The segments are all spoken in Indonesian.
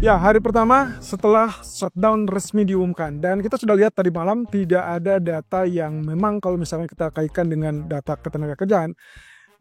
Ya, hari pertama setelah shutdown resmi diumumkan, dan kita sudah lihat tadi malam tidak ada data yang memang kalau misalnya kita kaitkan dengan data ketenagakerjaan,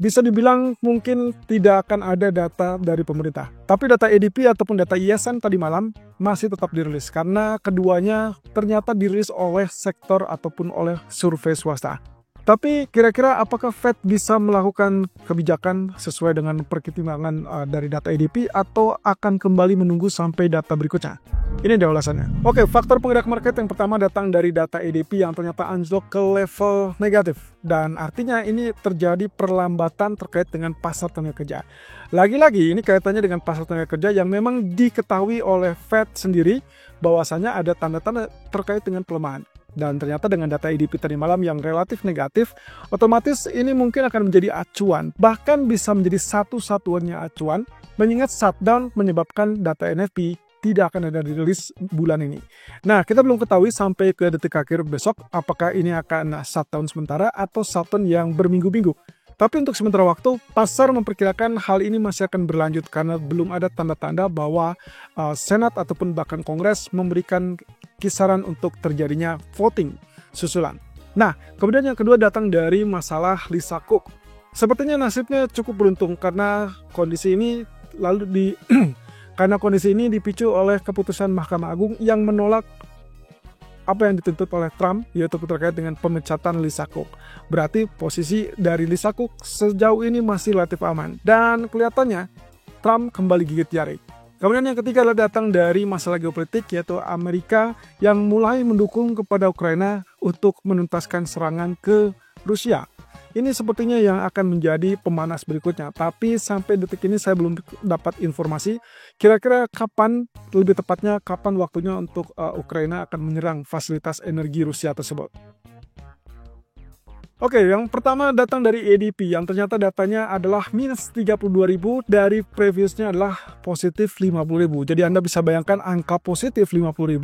bisa dibilang mungkin tidak akan ada data dari pemerintah. Tapi data ADP ataupun data ISM tadi malam masih tetap dirilis karena keduanya ternyata dirilis oleh sektor ataupun oleh survei swasta. Tapi kira-kira apakah Fed bisa melakukan kebijakan sesuai dengan pertimbangan dari data ADP atau akan kembali menunggu sampai data berikutnya? Ini dia ulasannya. Oke, faktor penggerak market yang pertama datang dari data ADP yang ternyata anjlok ke level negatif. Dan artinya ini terjadi perlambatan terkait dengan pasar tenaga kerja. Lagi-lagi ini kaitannya dengan pasar tenaga kerja yang memang diketahui oleh Fed sendiri bahwasanya ada tanda-tanda terkait dengan pelemahan. Dan ternyata dengan data ADP tadi malam yang relatif negatif, otomatis ini mungkin akan menjadi acuan, bahkan bisa menjadi satu-satunya acuan, mengingat shutdown menyebabkan data NFP tidak akan ada dirilis bulan ini. Nah, kita belum ketahui sampai ke detik akhir besok apakah ini akan shutdown sementara atau shutdown yang berminggu-minggu. Tapi untuk sementara waktu, pasar memperkirakan hal ini masih akan berlanjut karena belum ada tanda-tanda bahwa Senat ataupun bahkan Kongres memberikan kisaran untuk terjadinya voting susulan. Nah, kemudian yang kedua datang dari masalah Lisa Cook. Sepertinya nasibnya cukup beruntung karena kondisi ini karena kondisi ini dipicu oleh keputusan Mahkamah Agung yang menolak apa yang dituntut oleh Trump, yaitu terkait dengan pemecatan Lisa Cook. Berarti posisi dari Lisa Cook sejauh ini masih relatif aman. Dan kelihatannya Trump kembali gigit jari. Kemudian yang ketiga adalah datang dari masalah geopolitik, yaitu Amerika yang mulai mendukung kepada Ukraina untuk menuntaskan serangan ke Rusia. Ini sepertinya yang akan menjadi pemanas berikutnya. Tapi sampai detik ini saya belum dapat informasi kira-kira kapan, lebih tepatnya kapan waktunya untuk Ukraina akan menyerang fasilitas energi Rusia tersebut. Oke, yang pertama datang dari ADP yang ternyata datanya adalah minus 32.000 dari previousnya adalah positif 50.000. Jadi Anda bisa bayangkan angka positif 50.000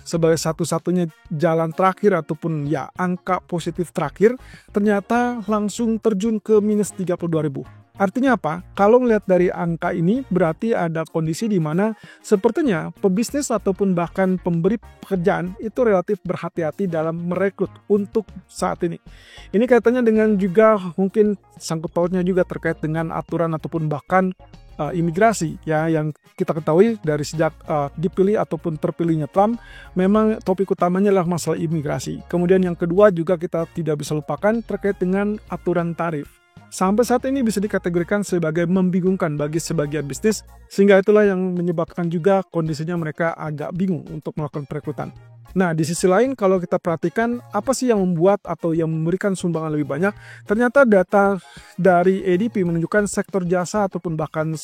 sebagai satu-satunya jalan terakhir ataupun ya angka positif terakhir ternyata langsung terjun ke minus 32.000. Artinya apa? Kalau melihat dari angka ini berarti ada kondisi di mana sepertinya pebisnis ataupun bahkan pemberi pekerjaan itu relatif berhati-hati dalam merekrut untuk saat ini. Ini kaitannya dengan juga mungkin sangkut pautnya juga terkait dengan aturan ataupun bahkan imigrasi ya yang kita ketahui dari sejak dipilih ataupun terpilihnya Trump memang topik utamanya adalah masalah imigrasi. Kemudian yang kedua juga kita tidak bisa lupakan terkait dengan aturan tarif. Sampai saat ini bisa dikategorikan sebagai membingungkan bagi sebagian bisnis, sehingga itulah yang menyebabkan juga kondisinya mereka agak bingung untuk melakukan perekrutan. Nah, di sisi lain kalau kita perhatikan apa sih yang membuat atau yang memberikan sumbangan lebih banyak, ternyata data dari ADP menunjukkan sektor jasa ataupun bahkan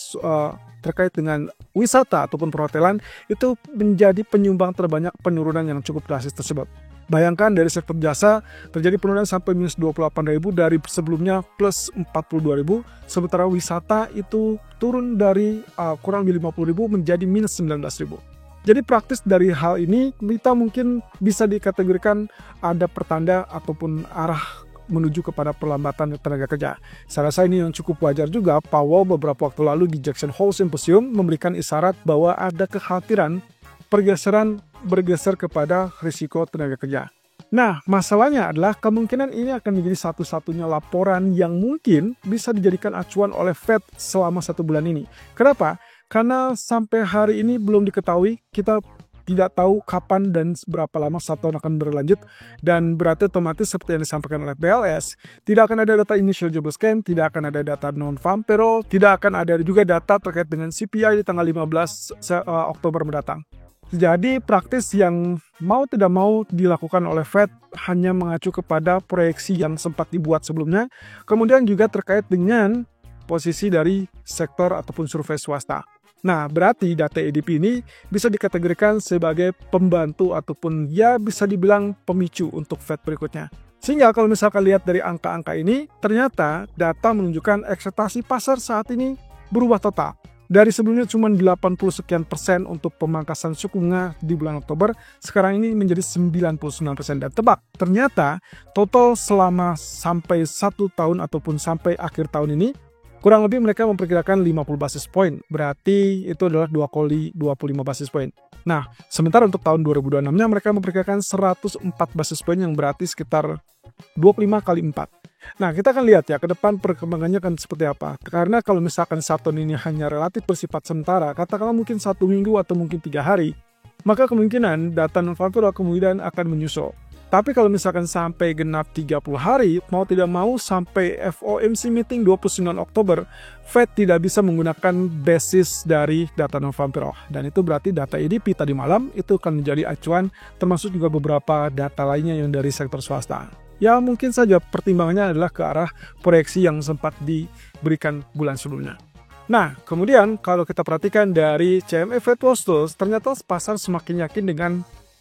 terkait dengan wisata ataupun perhotelan itu menjadi penyumbang terbanyak penurunan yang cukup drastis tersebut. Bayangkan dari sektor jasa terjadi penurunan sampai minus 28.000 dari sebelumnya plus 42.000, sementara wisata itu turun dari kurang lebih 50.000 menjadi minus 19.000. Jadi praktis dari hal ini kita mungkin bisa dikategorikan ada pertanda ataupun arah menuju kepada perlambatan tenaga kerja. Saya rasa ini yang cukup wajar juga. Powell beberapa waktu lalu di Jackson Hole Symposium memberikan isyarat bahwa ada kekhawatiran bergeser kepada risiko tenaga kerja. Nah, masalahnya adalah kemungkinan ini akan menjadi satu-satunya laporan yang mungkin bisa dijadikan acuan oleh Fed selama 1 bulan ini. Kenapa? Karena sampai hari ini belum diketahui, kita tidak tahu kapan dan berapa lama shutdown akan berlanjut, dan berarti otomatis seperti yang disampaikan oleh BLS, tidak akan ada data initial jobless claim, tidak akan ada data non-farm payroll, tidak akan ada juga data terkait dengan CPI di tanggal 15 Oktober mendatang. Jadi praktis yang mau tidak mau dilakukan oleh Fed hanya mengacu kepada proyeksi yang sempat dibuat sebelumnya, kemudian juga terkait dengan posisi dari sektor ataupun survei swasta. Nah, berarti data ADP ini bisa dikategorikan sebagai pembantu ataupun ya bisa dibilang pemicu untuk Fed berikutnya. Sehingga kalau misalkan lihat dari angka-angka ini, ternyata data menunjukkan ekspektasi pasar saat ini berubah total. Dari sebelumnya cuma 80 sekian persen untuk pemangkasan suku bunga di bulan Oktober, sekarang ini menjadi 99%. Dan tebak, ternyata total selama sampai 1 tahun ataupun sampai akhir tahun ini, Kurang lebih mereka memperkirakan 50 basis point, berarti itu adalah 2 kali 25 basis point. Nah, sementara untuk tahun 2026-nya mereka memperkirakan 104 basis point yang berarti sekitar 25 kali 4. Nah, kita akan lihat ya ke depan perkembangannya akan seperti apa. Karena kalau misalkan Saturn ini hanya relatif bersifat sementara, katakanlah mungkin 1 minggu atau mungkin 3 hari, maka kemungkinan data non-farm kemudian akan menyusul. Tapi kalau misalkan sampai genap 30 hari, mau tidak mau sampai FOMC meeting 29 Oktober, Fed tidak bisa menggunakan basis dari data non-farm payroll. Dan itu berarti data ADP tadi malam itu akan menjadi acuan, termasuk juga beberapa data lainnya yang dari sektor swasta. Ya mungkin saja pertimbangannya adalah ke arah proyeksi yang sempat diberikan bulan sebelumnya. Nah, kemudian kalau kita perhatikan dari CME Fed Watch Tools, ternyata pasar semakin yakin dengan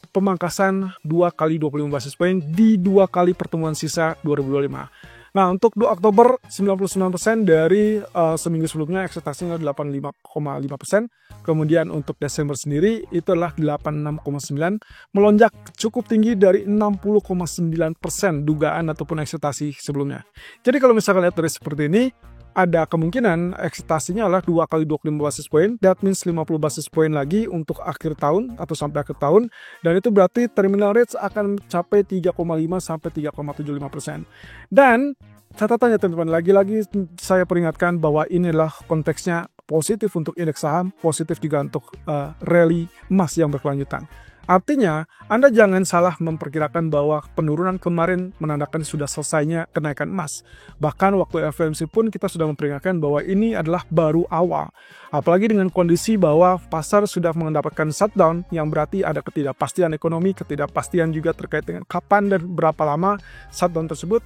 pemangkasan 2 kali 25 basis point di 2 kali pertemuan sisa 2025. Nah, untuk 2 Oktober 99% dari seminggu sebelumnya ekspektasinya 85,5%. Kemudian untuk Desember sendiri itu adalah 86,9%, melonjak cukup tinggi dari 60,9% dugaan ataupun ekspektasi sebelumnya. Jadi kalau misalkan lihat dari seperti ini, ada kemungkinan ekspektasinya adalah 2 kali 25 basis point, that means 50 basis point lagi untuk akhir tahun atau sampai akhir tahun, dan itu berarti terminal rates akan mencapai 3,5 sampai 3,75%. Dan catatannya teman-teman, lagi-lagi saya peringatkan bahwa ini adalah konteksnya positif untuk indeks saham, positif juga untuk rally emas yang berkelanjutan. Artinya, Anda jangan salah memperkirakan bahwa penurunan kemarin menandakan sudah selesainya kenaikan emas. Bahkan waktu FOMC pun kita sudah memperingatkan bahwa ini adalah baru awal. Apalagi dengan kondisi bahwa pasar sudah mendapatkan shutdown yang berarti ada ketidakpastian ekonomi, ketidakpastian juga terkait dengan kapan dan berapa lama shutdown tersebut.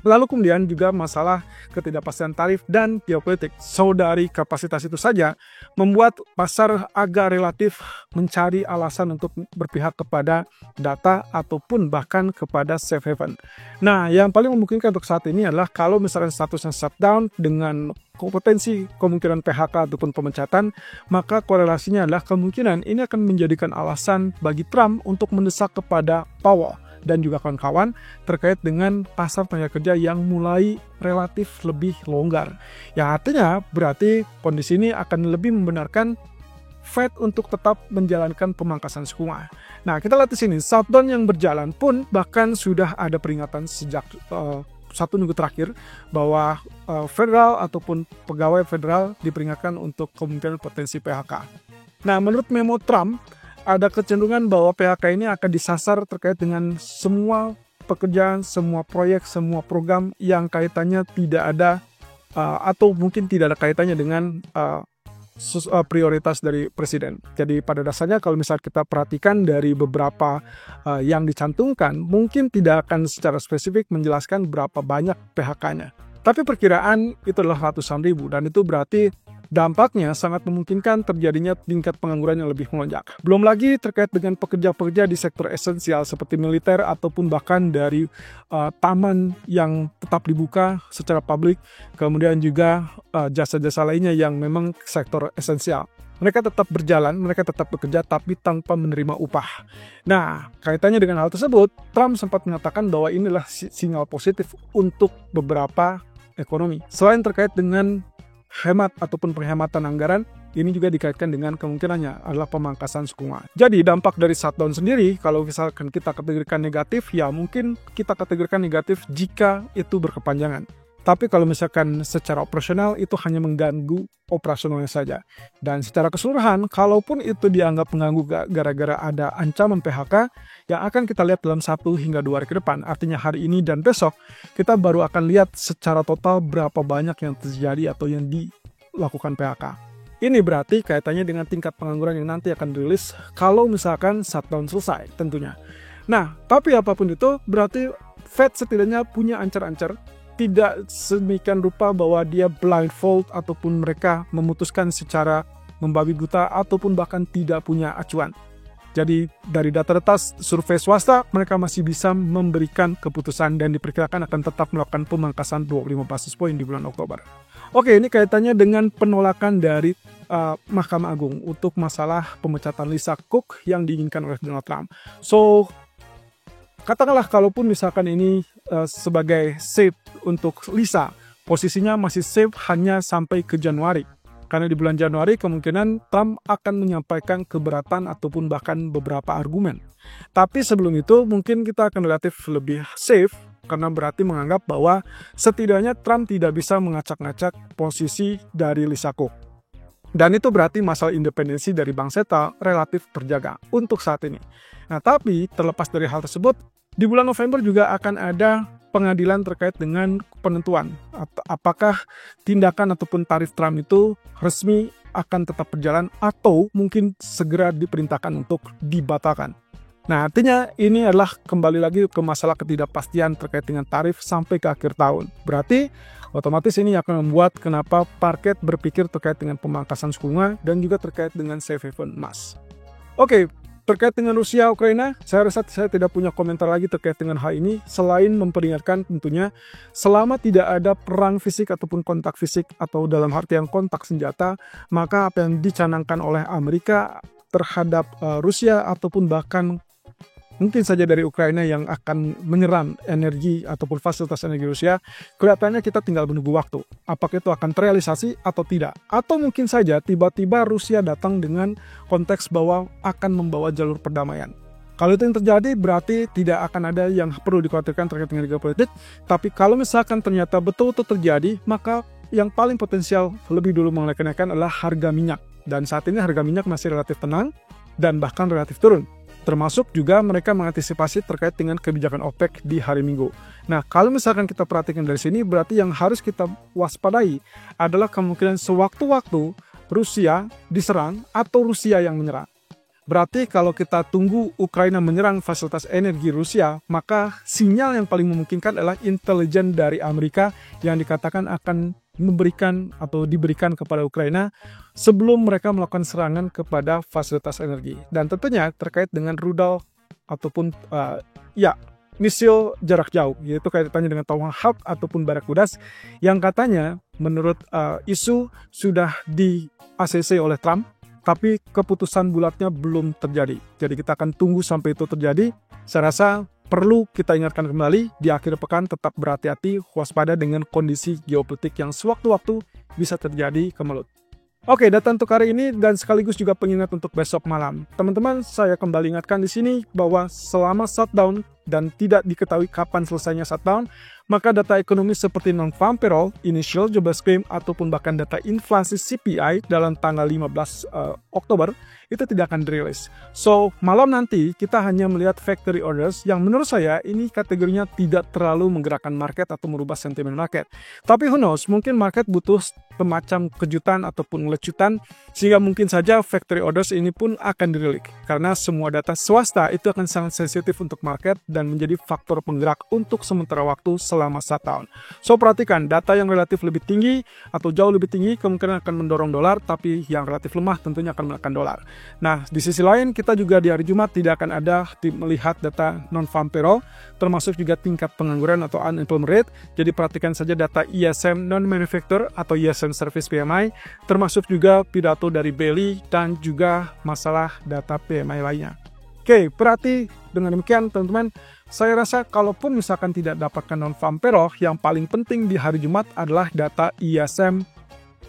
Lalu kemudian juga masalah ketidakpastian tarif dan geopolitik. So dari kapasitas itu saja membuat pasar agak relatif mencari alasan untuk berpihak kepada data ataupun bahkan kepada safe haven. Nah, yang paling memungkinkan untuk saat ini adalah kalau misalkan statusnya shutdown dengan potensi kemungkinan PHK ataupun pemecatan, maka korelasinya adalah kemungkinan ini akan menjadikan alasan bagi Trump untuk mendesak kepada Powell dan juga kawan-kawan terkait dengan pasar tenaga kerja yang mulai relatif lebih longgar. Yang artinya berarti kondisi ini akan lebih membenarkan Fed untuk tetap menjalankan pemangkasan suku bunga. Nah, kita lihat di sini, shutdown yang berjalan pun bahkan sudah ada peringatan sejak 1 minggu terakhir bahwa federal ataupun pegawai federal diperingatkan untuk kemungkinan potensi PHK. Nah, menurut memo Trump, ada kecenderungan bahwa PHK ini akan disasar terkait dengan semua pekerjaan, semua proyek, semua program yang kaitannya tidak ada atau mungkin tidak ada kaitannya dengan prioritas dari presiden. Jadi pada dasarnya kalau misal kita perhatikan dari beberapa yang dicantumkan, mungkin tidak akan secara spesifik menjelaskan berapa banyak PHK-nya. Tapi perkiraan itu adalah ratusan ribu, dan itu berarti dampaknya sangat memungkinkan terjadinya tingkat pengangguran yang lebih melonjak. Belum lagi terkait dengan pekerja-pekerja di sektor esensial seperti militer ataupun bahkan dari taman yang tetap dibuka secara publik, kemudian juga jasa-jasa lainnya yang memang sektor esensial. Mereka tetap berjalan, mereka tetap bekerja tapi tanpa menerima upah. Nah, kaitannya dengan hal tersebut, Trump sempat mengatakan bahwa inilah sinyal positif untuk beberapa ekonomi. Selain terkait dengan hemat ataupun penghematan anggaran, ini juga dikaitkan dengan kemungkinannya adalah pemangkasan suku bunga. Jadi dampak dari shutdown sendiri, kalau misalkan kita kategorikan negatif, ya mungkin kita kategorikan negatif jika itu berkepanjangan. Tapi kalau misalkan secara operasional, itu hanya mengganggu operasionalnya saja. Dan secara keseluruhan, kalaupun itu dianggap mengganggu gara-gara ada ancaman PHK, yang akan kita lihat dalam 1 hingga 2 hari ke depan, artinya hari ini dan besok, kita baru akan lihat secara total berapa banyak yang terjadi atau yang dilakukan PHK. Ini berarti kaitannya dengan tingkat pengangguran yang nanti akan dirilis kalau misalkan shutdown selesai tentunya. Nah, tapi apapun itu, berarti Fed setidaknya punya ancar-ancar, tidak sedemikian rupa bahwa dia blindfold ataupun mereka memutuskan secara membabi buta ataupun bahkan tidak punya acuan. Jadi dari data-data survei swasta mereka masih bisa memberikan keputusan dan diperkirakan akan tetap melakukan pemangkasan 25 basis point di bulan Oktober. Oke, ini kaitannya dengan penolakan dari Mahkamah Agung untuk masalah pemecatan Lisa Cook yang diinginkan oleh Donald Trump. So, katakanlah kalaupun misalkan ini sebagai safe untuk Lisa, posisinya masih safe hanya sampai ke Januari. Karena di bulan Januari kemungkinan Trump akan menyampaikan keberatan ataupun bahkan beberapa argumen. Tapi sebelum itu mungkin kita akan relatif lebih safe, karena berarti menganggap bahwa setidaknya Trump tidak bisa mengacak-ngacak posisi dari Lee Sha-kuk. Dan itu berarti masalah independensi dari Bank Sentral relatif terjaga untuk saat ini. Nah, tapi terlepas dari hal tersebut, di bulan November juga akan ada pengadilan terkait dengan penentuan apakah tindakan ataupun tarif Trump itu resmi akan tetap berjalan atau mungkin segera diperintahkan untuk dibatalkan. Nah, artinya ini adalah kembali lagi ke masalah ketidakpastian terkait dengan tarif sampai ke akhir tahun. Berarti otomatis ini akan membuat kenapa market berpikir terkait dengan pemangkasan suku bunga dan juga terkait dengan safe haven emas. Oke. Terkait dengan Rusia Ukraina, saya rasa saya tidak punya komentar lagi terkait dengan hal ini selain memperingatkan tentunya selama tidak ada perang fisik ataupun kontak fisik atau dalam artian kontak senjata, maka apa yang dicanangkan oleh Amerika terhadap Rusia ataupun bahkan mungkin saja dari Ukraina yang akan menyerang energi ataupun fasilitas energi Rusia, kelihatannya kita tinggal menunggu waktu. Apakah itu akan terrealisasi atau tidak? Atau mungkin saja tiba-tiba Rusia datang dengan konteks bahwa akan membawa jalur perdamaian. Kalau itu yang terjadi, berarti tidak akan ada yang perlu dikhawatirkan terkait dengan geopolitik. Tapi kalau misalkan ternyata betul-betul terjadi, maka yang paling potensial lebih dulu mengenai kenaikan adalah harga minyak. Dan saat ini harga minyak masih relatif tenang dan bahkan relatif turun. Termasuk juga mereka mengantisipasi terkait dengan kebijakan OPEC di hari Minggu. Nah, kalau misalkan kita perhatikan dari sini, berarti yang harus kita waspadai adalah kemungkinan sewaktu-waktu Rusia diserang atau Rusia yang menyerang. Berarti kalau kita tunggu Ukraina menyerang fasilitas energi Rusia, maka sinyal yang paling memungkinkan adalah intelijen dari Amerika yang dikatakan akan memberikan atau diberikan kepada Ukraina sebelum mereka melakukan serangan kepada fasilitas energi. Dan tentunya terkait dengan rudal ataupun misil jarak jauh, yaitu kaitannya dengan Tomahawk ataupun Barakudas yang katanya menurut isu sudah di ACC oleh Trump, tapi keputusan bulatnya belum terjadi. Jadi kita akan tunggu sampai itu terjadi. Saya rasa perlu kita ingatkan kembali, di akhir pekan tetap berhati-hati, waspada dengan kondisi geopolitik yang sewaktu-waktu bisa terjadi kemelut. Oke, data untuk hari ini dan sekaligus juga pengingat untuk besok malam. Teman-teman, saya kembali ingatkan di sini bahwa selama shutdown dan tidak diketahui kapan selesainya shutdown, maka data ekonomi seperti non-farm payroll, initial jobless claim, ataupun bahkan data inflasi CPI dalam tanggal 15 Oktober itu tidak akan dirilis. So, malam nanti kita hanya melihat factory orders yang menurut saya ini kategorinya tidak terlalu menggerakkan market atau merubah sentimen market. Tapi who knows, mungkin market butuh semacam kejutan ataupun lecutan sehingga mungkin saja factory orders ini pun akan dirilis. Karena semua data swasta itu akan sangat sensitif untuk market dan menjadi faktor penggerak untuk sementara waktu selama shutdown. So, perhatikan data yang relatif lebih tinggi atau jauh lebih tinggi kemungkinan akan mendorong dolar, tapi yang relatif lemah tentunya akan menekan dolar. Nah, di sisi lain kita juga di hari Jumat tidak akan ada melihat data non-farm payroll, termasuk juga tingkat pengangguran atau unemployment rate. Jadi perhatikan saja data ISM non-manufacturer atau ISM service PMI, termasuk juga pidato dari Bailey dan juga masalah data PMI lainnya. Oke, berarti dengan demikian teman-teman, saya rasa kalaupun misalkan tidak dapatkan non-farm payroll, yang paling penting di hari Jumat adalah data ISM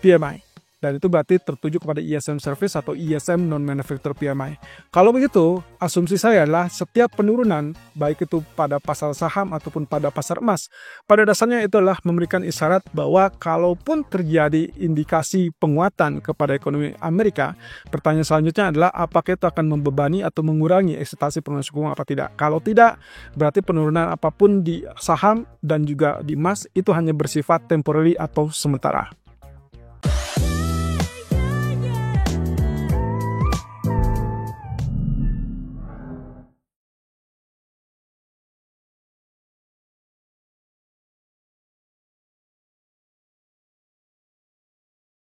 PMI. Dan itu berarti tertuju kepada ISM Service atau ISM Non-Manufacturer PMI. Kalau begitu, asumsi saya adalah setiap penurunan, baik itu pada pasar saham ataupun pada pasar emas, pada dasarnya itu adalah memberikan isyarat bahwa kalaupun terjadi indikasi penguatan kepada ekonomi Amerika, pertanyaan selanjutnya adalah apakah itu akan membebani atau mengurangi ekspektasi penurunan suku bunga apa tidak. Kalau tidak, berarti penurunan apapun di saham dan juga di emas itu hanya bersifat temporary atau sementara.